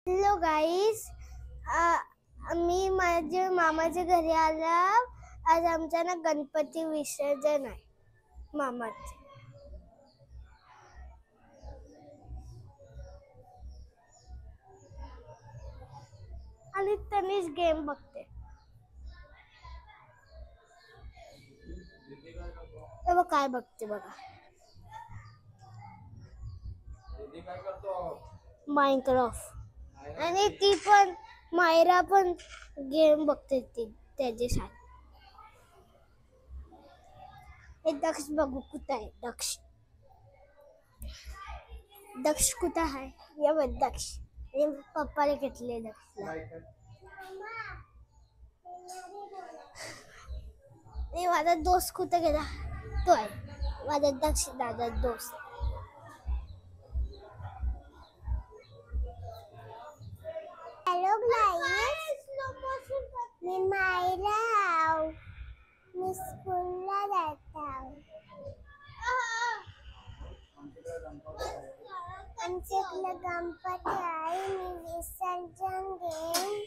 Hello गाईस, मी माझ्या मामाच्या घरी आला. आज आमचा ना गणपती विसर्जन आहे मामाचे. आणि तनीच गेम बघते. काय बघते बघा. माइनक्राफ्ट. आणि ती पण मायरा पण गेम बघते ती त्याच्या साथ. एक दक्ष बघू कुठं आहे. दक्ष कुठं आहे. ये बघ दक्ष. पप्पाने घेतले दक्षला. माझा दोस्त कुठे गेला. तो आहे माझा दक्ष दादा दोस्त. हॅलो गाईस, मी मायरा आहो. मी स्कूलला जात आहो. आमच्याकडे गणपती आहे. मी विसर्जन घेईन.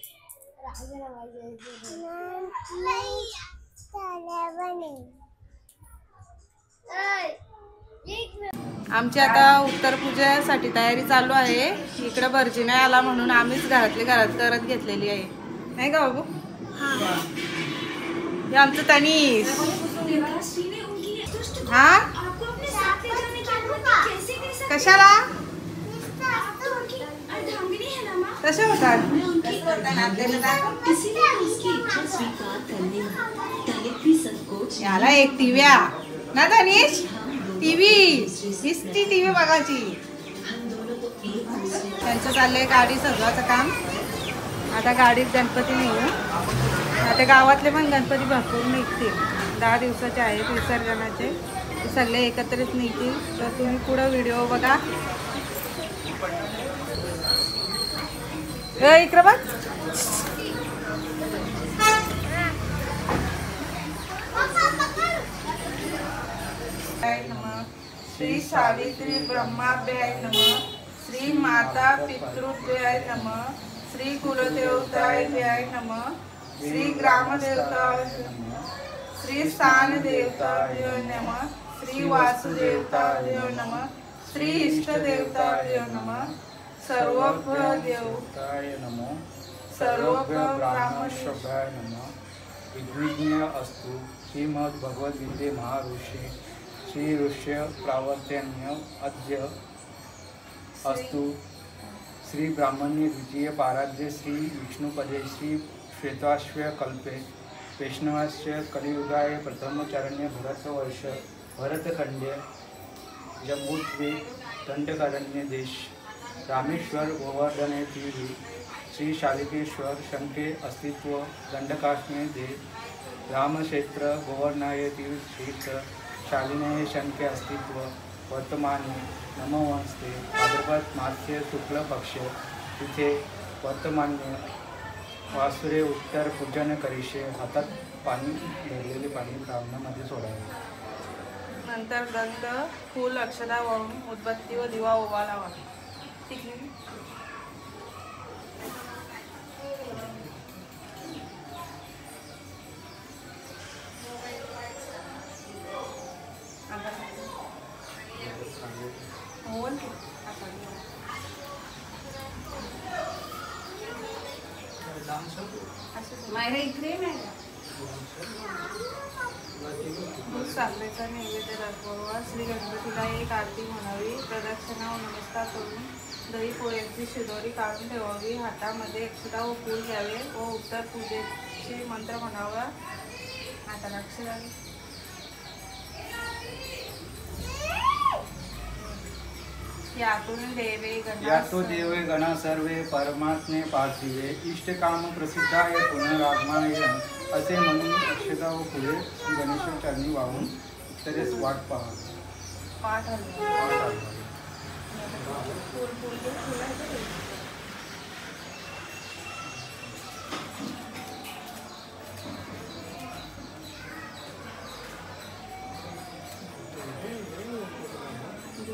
आमची आता उत्तर पूजेसाठी तयारी चालू आहे. इकडे भरजी नाही आला म्हणून आम्हीच घरातली घरात करत घेतलेली आहे, नाही का बाबू? हे आमचं तनीश. हा कशाला कशा होतात? याला एक टीव्या ना तनीश. टीव्ही बघायची. त्यांचं चाललंय गाडी सजवायचं काम. आता गाडीत गणपती नेऊ. आता गावातले पण गणपती भरपूर निघतील. 10 दिवसाचे आहेत विसर्जनाचे. ते सगळे एकत्रित निघतील. तर तुम्ही पुढं व्हिडिओ बघा. इकडं बघ. श्री सावित्री ब्रह्माभ्याय नमः. श्री माता पितृभ्याय नमः. श्री कुलदेवताभ्याय नमः. श्री ग्रामदेवताभ्याय नमः. श्री स्थान देवताभ्याय नमः. श्री वासुदेवताभ्याय नमः. श्री इष्टदेवताभ्याय नमः. सर्वभ्य देवताय नमः. सर्वभ्य ब्राह्मणोभ्याय नमः. विघ्न अस्तु. श्रीमद् भगवद्गीते महाऋषि श्री ऋष्य प्रावर्तन्य अद्य अस्तु. श्री ब्राह्मण्य द्वितीय पाराद्य श्री विष्णुपदे श्री श्वेताश्व कल्पे वैष्णवस्य कलियुगाय प्रथमचरण्य भरतवर्ष भरतखंड्य जम्बूद्वीप दंडकारण्य देश रामेश्वर गोवर्धने तीरी श्री शालिकेश्वर शंके अस्तित्व दंडकाश्मे दे रामक्षेत्र गोवर्णाय तीर्थक्षेत्र शालिने शंके अस्तित्व वर्तमाने नमोवंस्ते भाद्रपद मास्य शुक्ल पक्ष तिथे वर्तमान्य वासुरे उत्तर पूजन करीशे. हातात पाणी भरलेले पाणी ब्राह्मणामध्ये सोडावे. नंतर दंत फूल अक्षदा वाहून उदबत्ती व दिवा उभा लावा. ठीक आहे. मायरा इकडे नाही. साखरेचा नैवेद्य दाखवा. श्री गणपतीला एक आरती म्हणावी. प्रदक्षिणा व नमस्कार करून दही पोळ्यांची शिदोरी काढून ठेवावी. हातामध्ये अक्षता व फूल घ्यावे व उत्तर पूजेचे मंत्र म्हणावा. हाताला अक्षरा यातो देवे गणा सर्वे परमात्मे पार्थिवे इष्टकाम प्रसिद्धाय पुनरागमाय असे म्हणून अक्षता व फुले गणेशाचरणी वाहून उत्तरेस वाट पहा. पाठ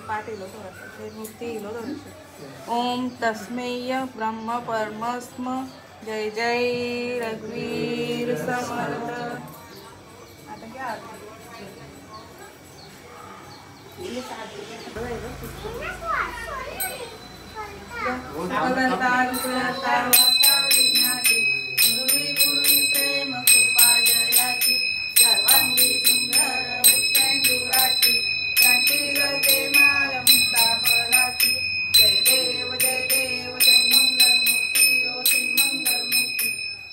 पाठ इलो थोडासा मूर्ती इलो थोडीशी ओम तस्मेय ब्रह्म परमस्म जय जय रघुवीर समर्थ. आता घ्या आरती. गुरुवी प्रेम कृपा जयाची सर्वांगी सुंदर मुक्तेंदुराची कंठी गळते माळ मुक्ता फळाची जय देव जय मंगल मुक्ती ओ श्री मंगल मुक्ती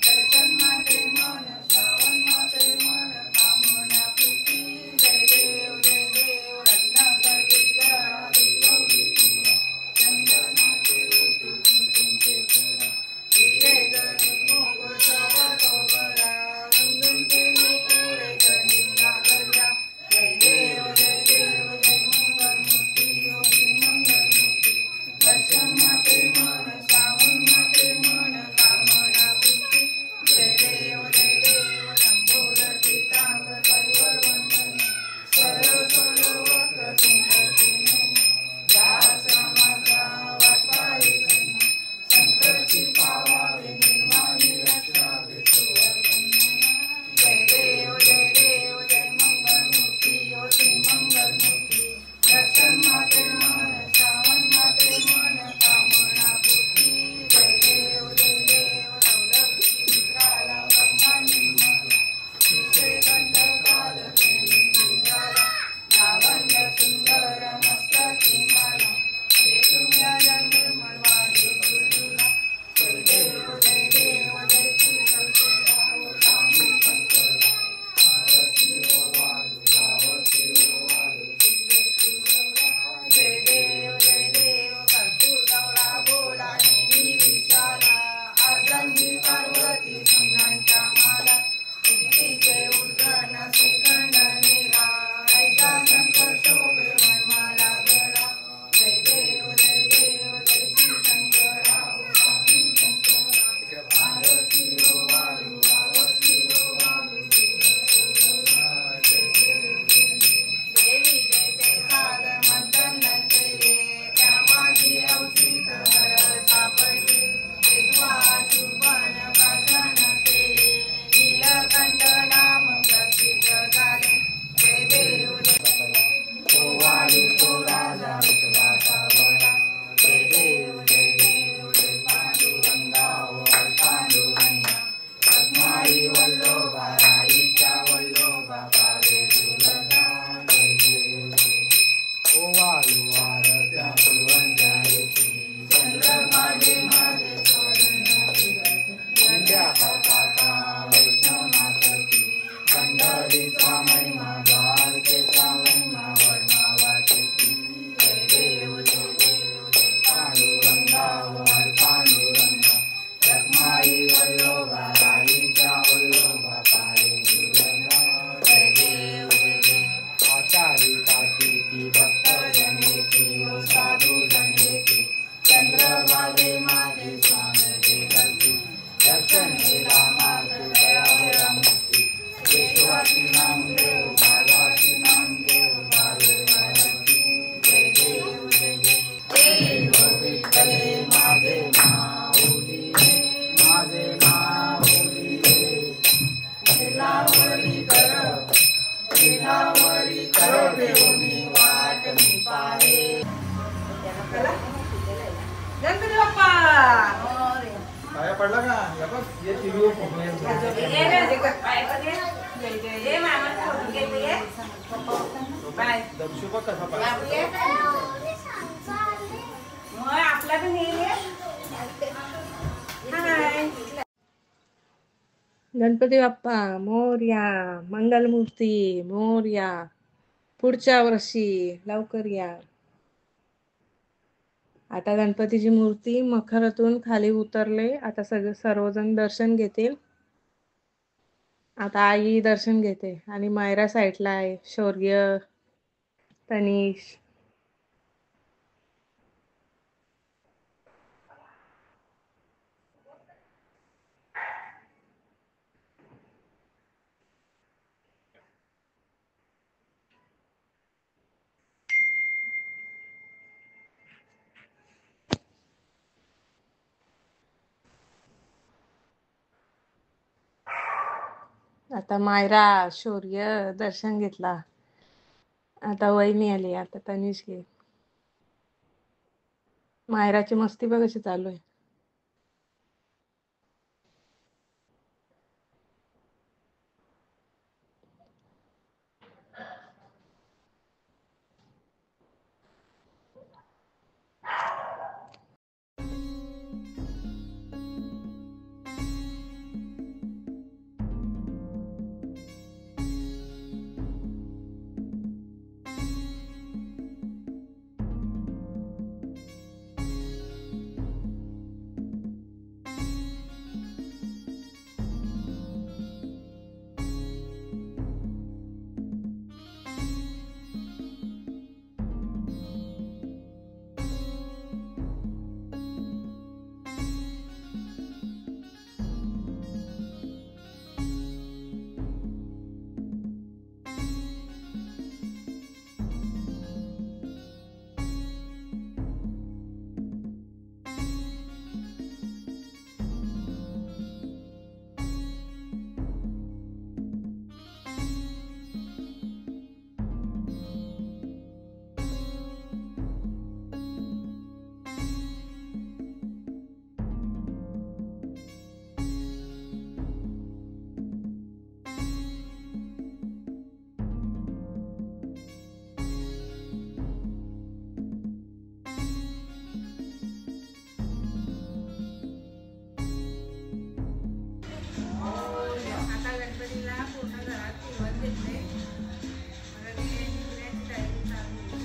दर्शन माते मन श्रावण माते मन कामना पूर्ती जय देव रत्नाकर गिरधर गौरी पूर्ण चंदनाचे रोटी कुंकुमचे फळ हिरे गरुड मोगल शोभा शोभरा रंगुंचे पुरे कणिका गरजा जय देव जय मंगल मूर्ती ओ श्री मंगल मूर्ती दर्शन माते मन श्रावण माते मन कामना पूर्ती जय देव लंबोदर पीतांबर परिवर वंदन सरळ सरळ वक्र सुंदर सुनयन दास रामाचा वाटपाई संकटची पावावे निर्वाणी रक्षावे सुवर्णना जय देव जय मंगल मूर्ती ओ श्री मंगल मूर्ती दर्शन माते मन श्रावण माते मन कामना पूर्ती जय देव नवलक्ष्मी मित्राला ब्रह्मांडी मन विषय कंठकाल निघाला लावण्य सुंदर मस्तकी माला तुम्ही निर्मल वाडे गुरुला जय देव जय श्री शंकरा स्वामी शंकरा आरती ओ वालू सावती ओ वालू जय देव कर्पूर गौरा बोला नेमी विशाला अर्धांगी पार्वती संघांच्या माला उदितीचे उद्गण श्रीखंड नेला ऐसा शंकर शोभे मनमाला गळा जय देव जय श्री शंकरा स्वामी शंकरा आरती ओ वालू आरती ओ वालू देवी देते सागर मंथन केले त्या माझी अवचित हर सापडले तेव्हा शुभन प्रार्थना केले नीलकंठ नाम प्रसिद्ध झाले जय देव तो वाली तो राजा विठुराचा वडा जय देव पांडुरंगा पांडुरंगा रत्नाई वल्लोबा राईच्या वल्लोबा पावे दुलगा जय देव ओ वालू वारच्या फुलवंत्या येती चंद्रभागे माझे काका वैष्णवनाथकी पंढरीचा महिमा द्वारकेचा महिमा वर्णावाची जय देव पांडुरंगा पांडुरंगा रत्नाई वल्लोबा राईच्या वल्लोबा पाये दुर्गा जय देव आचारी कार्तिकी भक्त जनेती ओ साधू जनेती चंद्रभागे माझे स्वामी करती दर्शनेला मार्ग दयावया मुक्ती येशवाची नामदेव भावाची नामदेव भावे भारती जय देव विठ्ठले माझे माऊली माझे माऊली केलावरी कर देऊनी वाट मी पाहे गणपती बाप्पा पाया पडला का या बघ ये टीव्हीवर फोटो दक्षुपा कसा पाहिजे आपला पण गणपती बाप्पा मोरया मंगलमूर्ती मोरया पुढच्या वर्षी लवकर या. आता गणपतीची मूर्ती मखरातून खाली उतरले. आता सर्वजण दर्शन घेतील. आता आई दर्शन घेते आणि मायरा साईडला आहे. शौर्य, तनिष. आता मायरा शौर्य दर्शन घेतला. आता वहिनी आली. आता तनिष घे. मायराची मस्ती बघ कशी चालू आहे. आता गणपतीला पूर्ण घरात फिरवत घेतले. मला ते निघण्याची तयारी चालू आहे.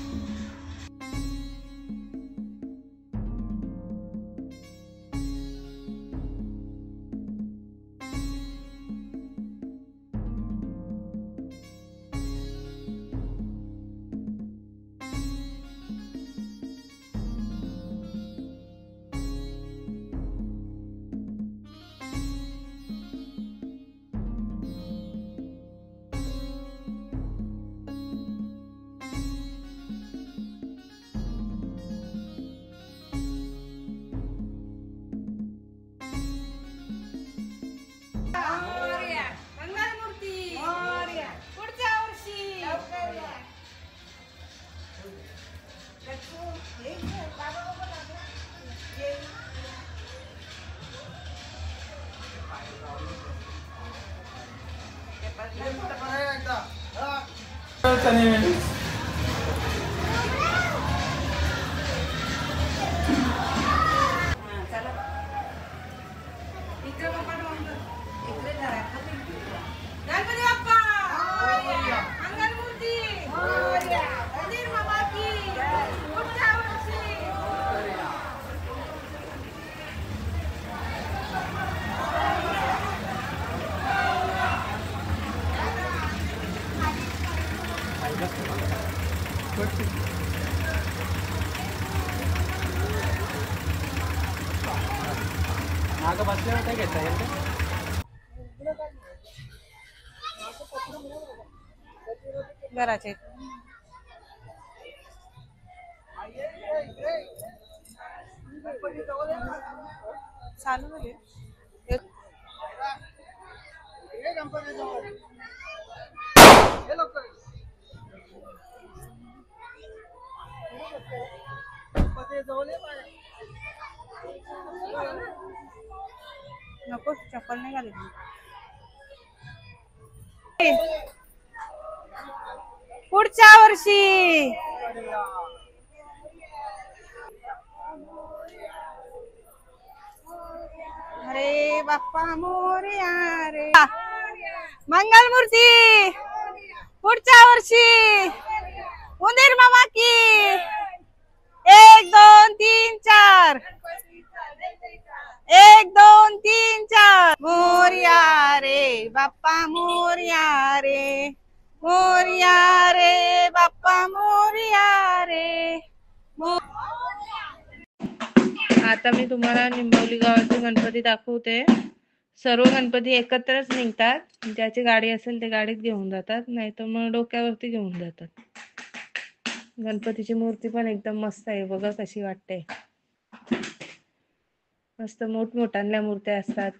मंगलमूर्ती पुढच्या वर्षी. गणपती बाप्पा मंगलमूर्ती मंदिर बाबा की पुढच्या वर्षी. मागं बसल्यावर काय घेता येईल? घराचे चालू झाले. नको चप्पल नाही घालायची. पुढच्या वर्षी. अरे बाप्पा मोरया रे. मंगलमूर्ती पुढच्या वर्षी. उंदीर मामा की 1 2 3 4. 1 2 3 4. मोरया रे बाप्पा मोरया रे. मोरया रे बाप्पा मोरया रे. आता मी तुम्हाला निंबवली गावाचे गणपती दाखवते. सर्व गणपती एकत्रच निघतात. ज्याची गाडी असेल ते गाडीत घेऊन जातात, नाही तर मग डोक्यावरती घेऊन जातात. गणपतीची मूर्ती पण एकदम मस्त आहे बघा कशी वाटते. मस्त मोठमोठ्या मूर्त्या असतात.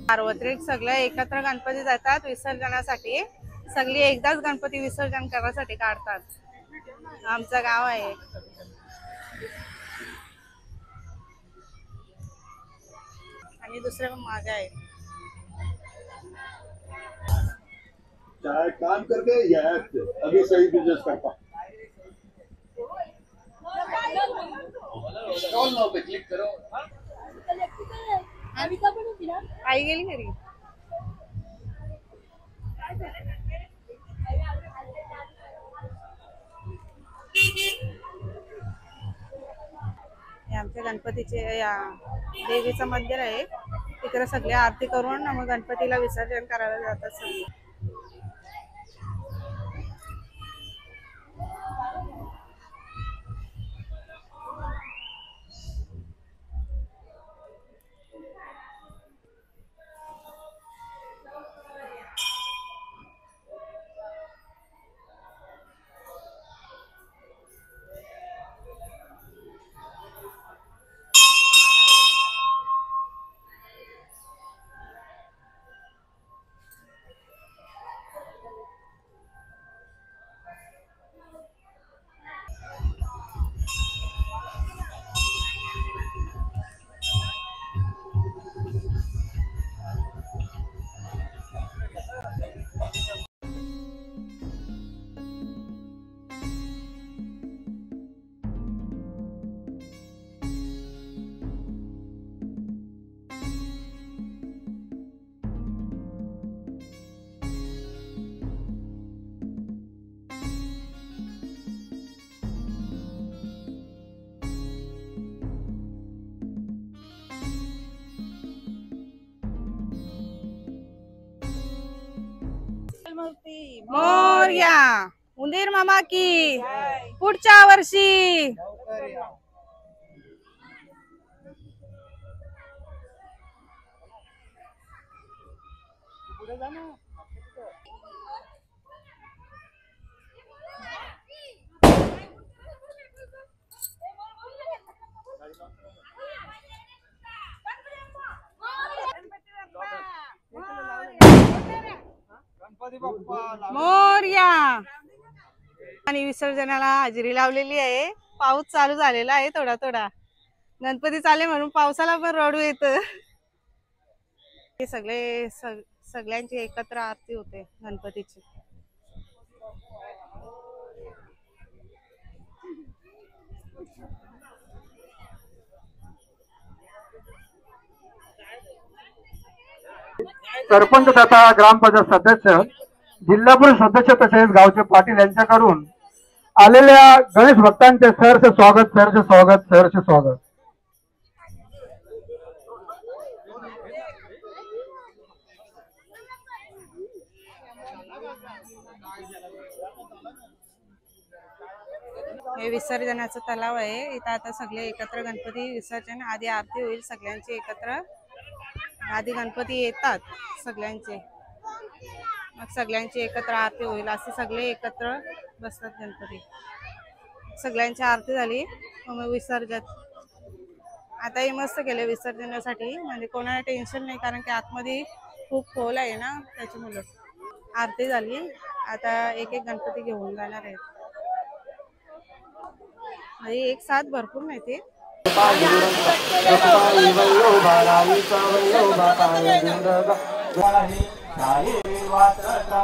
सार्वत्रिक सगळे एकत्र गणपती जातात विसर्जनासाठी. सगळी एकदाच गणपती विसर्जन करण्यासाठी काढतात. आमचं गाव आहे. आणि दुसरे पण मागे आहे. चाहे काम करके या ऐप से अभी सही बिजनेस करता पे क्लिक करो. आई गेली घरी. हे आमच्या गणपतीचे या देवीचं मंदिर आहे. तिकडे सगळे आरती करून मग गणपतीला विसर्जन करायला जातात सगळे. मोरया उंदीर मामा की पुढच्या वर्षी. मोरया. आणि विसर्जनाला हजेरी लावलेली आहे. पाऊस चालू झालेला आहे थोडा थोडा. गणपती चाले म्हणून पावसाला पण रडू येत. हे सगळ्यांची एकत्र आरती होते गणपतीची. सरपंच तथा ग्रामपंचायत सदस्य, जिल्हा परिषद सदस्य तसेच गावचे पाटील यांच्याकडून आलेल्या गणेश भक्तांचे सहर्ष स्वागत, सहर्ष स्वागत, सहर्ष स्वागत. हे विसर्जनाचं तलाव आहे. इथं आता सगळे एकत्र गणपती विसर्जन आधी आरती होईल सगळ्यांची एकत्र. आधी गणपती येतात सगळ्यांचे, मग सगळ्यांची एकत्र आरती होईल. असे सगळे एकत्र बसतात गणपती. सगळ्यांची आरती झाली मग विसर्जन. आता हे मस्त केले विसर्जनासाठी, म्हणजे कोणाला टेन्शन नाही, कारण की आतमध्ये खूप खोल आहे ना त्याच्यामुळे. आरती झाली आता एक एक गणपती घेऊन जाणार आहेत. म्हणजे एक साथ भरपूर नाही ते.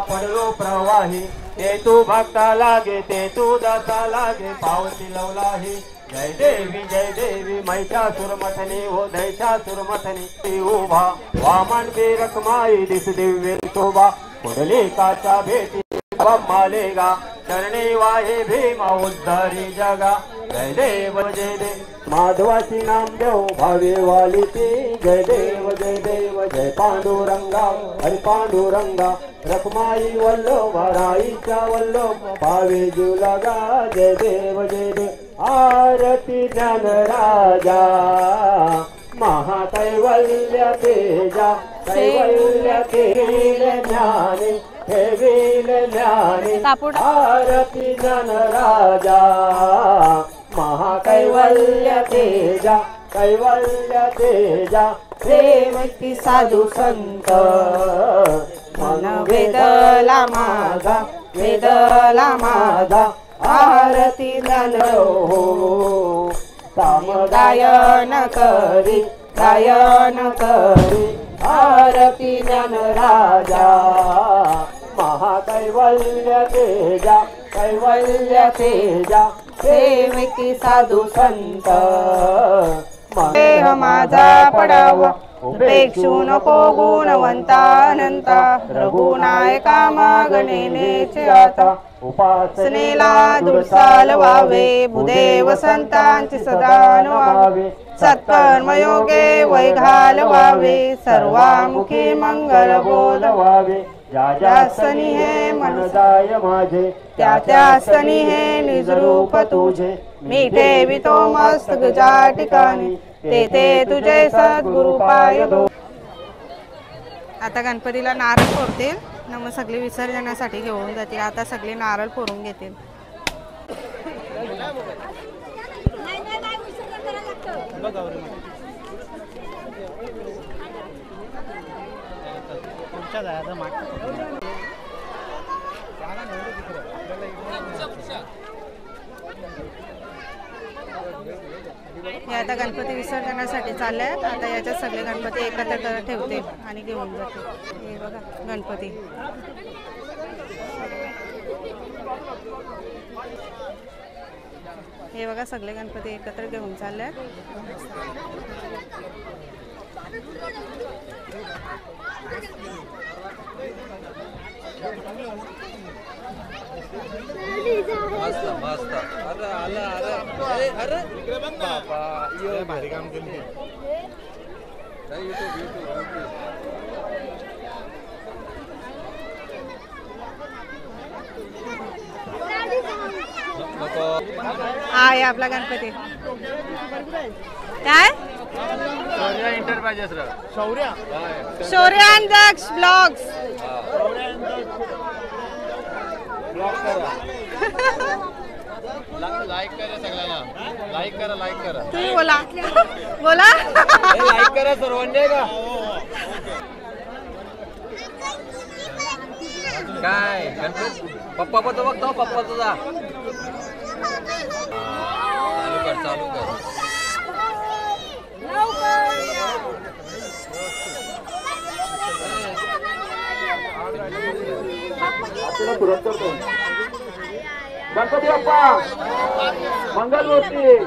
पडलो प्रवाही ते तू भक्ता लागे ते तू दाता लागे पावती लवलाही. जय देवी महिषासुर मथनी हो दैशासुर मथनी उभा वामन बेरक माई दिस दिव्य शोभा. पुढली काचा भेटी मालेगा चरणी वाहे भीमा उद्धारी जगा. जय देव माधवाची नाम देव भावे वाली ती. जय देव जय पांडुरंगा हरी पांडुरंगा. रखमाई वल्लभ राईच्या वल्लभ पावे जीव लगा. जय देव आरती ज्ञान राजा महाकैवल्य तेजा. कैवल्य केले ज्ञानी ठेवील ज्ञानी. आरती ज्ञान राजा महाकैवल्य तेजा. कैवल्य तेजा प्रेमकी साधू संत मन वेदला माझा वेदला माझा आरती ज्ञान हो सामगायन करी गायन करी आरती ज्ञान राजा महाकैवल्य तेजा कैवल्य तेजा प्रेमकी साधू संत देह माझा पडावा उपेक्षू नको गुणवंता अनंता रघुनायका मागणेनेचे आता उपासनेला दुर्साल व्हावे भूदेव संतांचे सदान व्हावे सत्कर्मयोगे वैघाल व्हावे सर्वामुखी मंगल बोध व्हावे ज्या ज्या सनी हे मन जाय माझे त्या त्या सनी हे निज रूप तुझे मी ठेवितो मस्तक ज्या ठिकाणी ते तुझे सद्गुरु पाय दो. आता गणपतीला नारळ फोडतील ना मग सगळे विसर्जनासाठी घेऊन जातील. आता सगळे नारळ फोडून घेतील. हे आता गणपती विसर्जनासाठी चालले आहेत. आता याच्यात सगळे गणपती एकत्र करत ठेवते आणि घेऊन जाते. हे बघा गणपती. हे बघा सगळे गणपती एकत्र घेऊन चालले आहेत. मस्त मस्त. अरे आला अरे अरे बाबा यो भारी काम केलं. हा आहे आपला गणपती. काय शौर्य इंटरप्राइजेस रा शौर्य शौर्यांदक्ष ब्लॉग्स. लाईक करा सगळ्यांना. लाईक करा तुम्ही बोला बोला. लाईक करा सर्वांनी का काय गणपती पप्पा पण तो बघतो. पप्पा तुझा चालू कर. गणपती बाप्पा मंगलमूर्ती.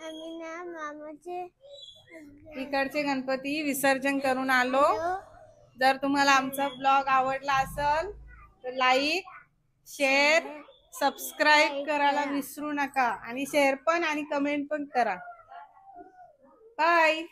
आम्ही ना मामाचे इकडचे गणपती विसर्जन करून आलो. जर तुम्हाला आमचा ब्लॉग आवडला असेल तर लाईक शेअर सबस्क्राईब करायला विसरू नका आणि शेअर पण आणि कमेंट पण करा. बाय.